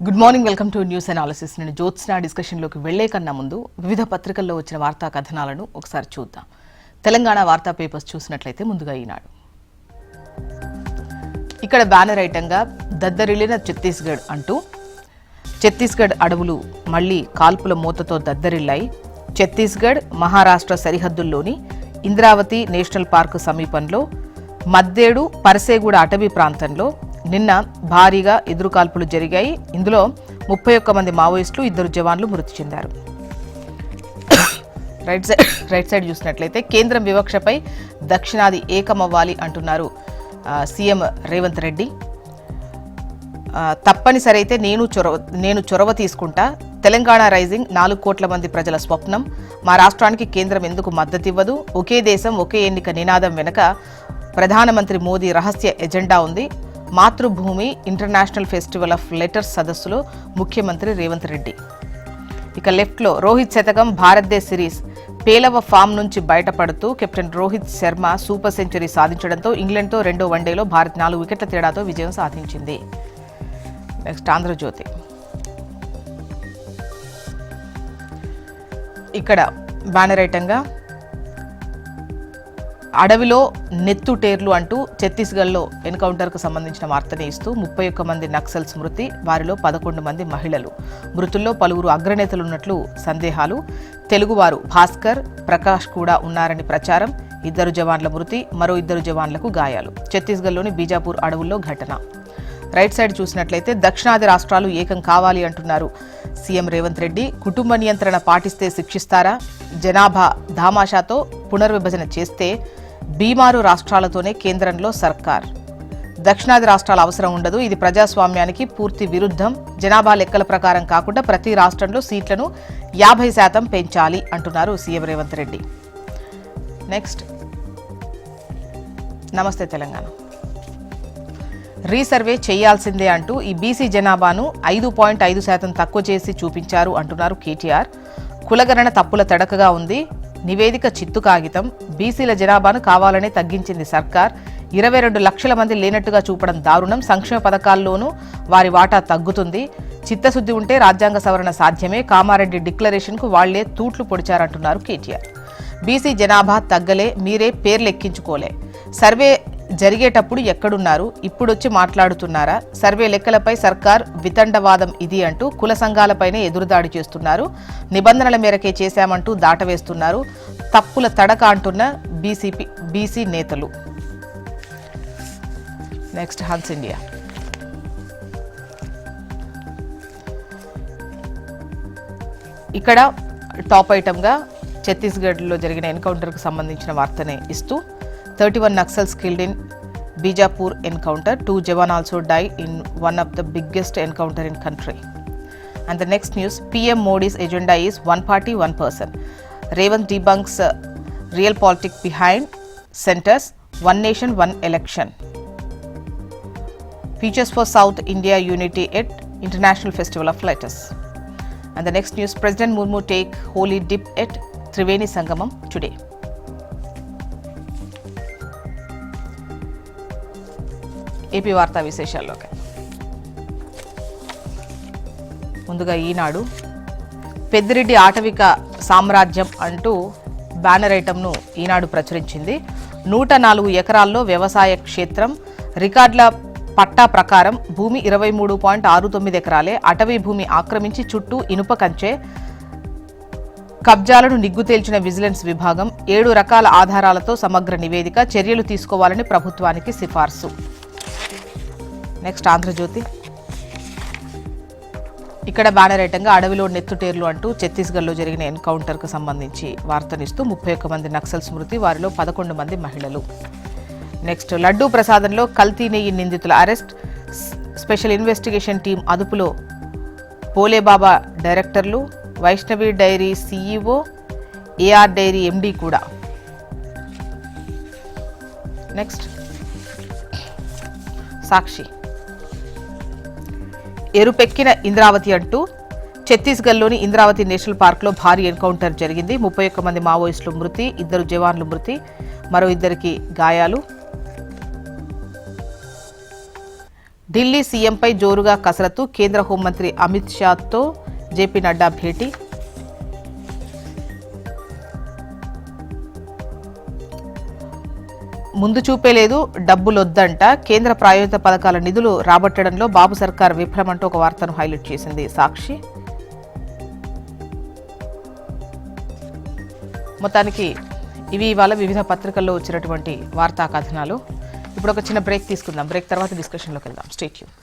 Good morning, welcome to news analysis. నేను జ్యోత్స్న డిస్కషన్లోకి వెళ్లే కన్నా ముందు వివిధ పత్రికల్లో వచ్చిన వార్తా కథనాలను ఒకసారి చూద్దాం. తెలంగాణ వార్తా పేపర్స్ చూసినట్లయితే ముందుగా ఈనాడు. ఇక్కడ బ్యానర్ ఐటంగా దద్దరిల్లిన ఛత్తీస్గఢ్ అంటూ ఛత్తీస్గఢ్ అడవులు మళ్లీ కాల్పుల మూతతో దద్దరిల్లాయి. ఛత్తీస్గఢ్ మహారాష్ట్ర సరిహద్దుల్లోని ఇంద్రావతి నేషనల్ పార్కు సమీపంలో మద్దేడు పరసేగూడ అటవీ ప్రాంతంలో నిన్న భారీగా ఎదురుకాల్పులు జరిగాయి. ఇందులో 31 మంది మావోయిస్టులు, 2 జవాన్లు మృతి చెందారు. రైట్ సైడ్ చూసినట్లయితే కేంద్రం వివక్షపై దక్షిణాది ఏకమవ్వాలి అంటున్నారు సీఎం రేవంత్ రెడ్డి. తప్పనిసరి అయితే నేను చొరవ తీసుకుంటా. తెలంగాణ రైజింగ్ 4 కోట్ల మంది ప్రజల స్వప్నం. మా రాష్ట్రానికి కేంద్రం ఎందుకు మద్దతివ్వదు? ఒకే దేశం ఒకే ఎన్నిక నినాదం వెనుక ప్రధానమంత్రి మోదీ రహస్య ఎజెండా ఉంది. మాతృభూమి ఇంటర్నేషనల్ ఫెస్టివల్ ఆఫ్ లెటర్స్ సదస్సులో ముఖ్యమంత్రి రేవంత్ రెడ్డి. ఇక లెఫ్ట్లో రోహిత్ శతకం భారతదేశ్ సిరీస్ పేలవ ఫామ్ నుంచి బయటపడుతూ captain Rohit Sharma super century సాధించడంతో ఇంగ్లాండ్తో 2వ వన్డేలో భారత్ 4 వికెట్ల తేడాతో విజయం సాధించింది. నెక్స్ట్ ఆంధ్రజ్యోతి. ఇక్కడ బ్యానర్ ఐటంగా అడవిలో నెత్తుటేర్లు అంటూ ఛత్తీస్గఢ్లో ఎన్కౌంటర్కు సంబంధించిన వార్తని ఇస్తూ 31 మంది నక్సల్స్ మృతి, వారిలో 11 మంది మహిళలు. మృతుల్లో పలువురు అగ్రనేతలున్నట్లు సందేహాలు. తెలుగువారు భాస్కర్, ప్రకాష్ కూడా ఉన్నారని ప్రచారం. 2 జవాన్ల మృతి, మరో 2 జవాన్లకు గాయాలు. ఛత్తీస్గఢ్లోని బీజాపూర్ అడవుల్లో ఘటన. రైట్ సైడ్ చూసినట్లయితే దక్షిణాది రాష్ట్రాలు ఏకం కావాలి అంటున్నారు సీఎం రేవంత్ రెడ్డి. కుటుంబ నియంత్రణ పాటిస్తే శిక్షిస్తారా? జనాభా ధామాషాతో పునర్విభజన చేస్తే బీమారు రాష్ట్రాలతోనే కేంద్రంలో సర్కార్. దక్షిణాది రాష్ట్రాల అవసరం ఉండదు. ఇది ప్రజాస్వామ్యానికి పూర్తి విరుద్ధం. జనాభా లెక్కల ప్రకారం కాకుండా ప్రతి రాష్ట్రంలో సీట్లను 50% పెంచాలి అంటున్నారు సీఎం రేవంత్ రెడ్డి. నెక్స్ట్ నమస్తే తెలంగాణ. రీసర్వే చేయాల్సిందే అంటూ ఈ బీసీ జనాభాను 5.5% తక్కువ చేసి చూపించారు అంటున్నారు కేటీఆర్. కులగణన తప్పుల తడకగా ఉంది. నివేదిక చిత్తు కాగితం. బీసీల జనాభాను కావాలనే తగ్గించింది సర్కార్. 22 లక్షల మంది లేనట్టుగా చూపడం దారుణం. సంక్షేమ పథకాల్లోనూ వారి వాటా తగ్గుతుంది. చిత్తశుద్ధి ఉంటే రాజ్యాంగ సవరణ సాధ్యమే. కామారెడ్డి డిక్లరేషన్కు వాళ్లే తూట్లు పొడిచారంటున్నారు కేటీఆర్. బీసీ జనాభా తగ్గలే, మీరే పేర్లు ఎక్కించుకోలే. సర్వే జరిగేటప్పుడు ఎక్కడున్నారు? ఇప్పుడొచ్చి మాట్లాడుతున్నారా? సర్వే లెక్కలపై సర్కార్ వితండవాదం ఇది అంటూ కుల సంఘాలపైనే ఎదురుదాడి చేస్తున్నారు. నిబంధనల మేరకే చేశామంటూ దాటవేస్తున్నారు. తప్పుల తడక అంటున్న బీసీ నేతలు. Next Hans India. ఇక్కడ టాప్ ఐటమ్గా ఛత్తీస్గఢ్లో జరిగిన ఎన్కౌంటర్కు సంబంధించిన వార్తనే ఇస్తూ 31 Naxals killed in Bijapur encounter. 2 Jawan also died in one of the biggest encounter in country. And the next news, PM Modi's agenda is one party, one person. Revanth debunks real politics behind centers, one nation, one election. Features for South India unity at International Festival of Letters. And the next news, President Murmu take holy dip at Triveni Sangamam today. AP వార్తా విశేషాల్లోకి ముందుగా ఈనాడు. పెద్దిరెడ్డి ఆటవిక సామ్రాజ్యం అంటూ banner ఐటమ్ను ఈనాడు ప్రచురించింది. 104 ఎకరాల్లో వ్యవసాయ క్షేత్రం. రికార్డుల పట్టా ప్రకారం భూమి 23.69 ఎకరాలే. అటవీ భూమి ఆక్రమించి చుట్టూ ఇనుప కంచె. కబ్జాలను నిగ్గు తేల్చిన విజిలెన్స్ విభాగం. 7 రకాల ఆధారాలతో సమగ్ర నివేదిక. చర్యలు తీసుకోవాలని ప్రభుత్వానికి సిఫార్సు. నెక్స్ట్ ఆంధ్రజ్యోతి. ఇక్కడ బ్యానర్ ఐటంగా అడవిలో నెత్తుటేర్లు అంటూ ఛత్తీస్గఢ్లో జరిగిన ఎన్కౌంటర్కు సంబంధించి వార్తనిస్తూ 31 మంది నక్సల్స్ మృతి, వారిలో 11 మంది మహిళలు. నెక్స్ట్ లడ్డూ ప్రసాదంలో కల్తీ నెయ్యి నిందితుల అరెస్ట్. స్పెషల్ ఇన్వెస్టిగేషన్ టీం అదుపులో. పోలేబాబా డైరెక్టర్లు, Vaishnavi dairy CEO, AR dairy MD కూడా. నెక్స్ట్ సాక్షి. ఎరుపెక్కిన ఇంద్రావతి అంటూ ఛత్తీస్గఢ్లోని ఇంద్రావతి నేషనల్ పార్క్లో భారీ ఎన్కౌంటర్ జరిగింది. 31 మంది మావోయిస్టులు మృతి, 2 జవాన్లు మృతి, మరో 2కి గాయాలు. ఢిల్లీ సీఎంపై జోరుగా కసరత్తు, కేంద్ర హోంమంత్రి అమిత్ షాతో జేపీ నడ్డా భేటీ. ముందు చూపే లేదు, డబ్బులొద్దంట, కేంద్ర ప్రాయోజిత పథకాల నిధులు రాబట్టడంలో బాబు సర్కార్ విఫలమంటూ ఒక వార్తను హైలైట్ చేసింది సాక్షి. మొత్తానికి ఇవి ఇవాళ వివిధ పత్రికల్లో వచ్చినటువంటి వార్తా కథనాలు. ఇప్పుడు ఒక చిన్న బ్రేక్ తీసుకుందాం. బ్రేక్ తర్వాత డిస్కషన్లోకి వెళ్దాం. Stay tune.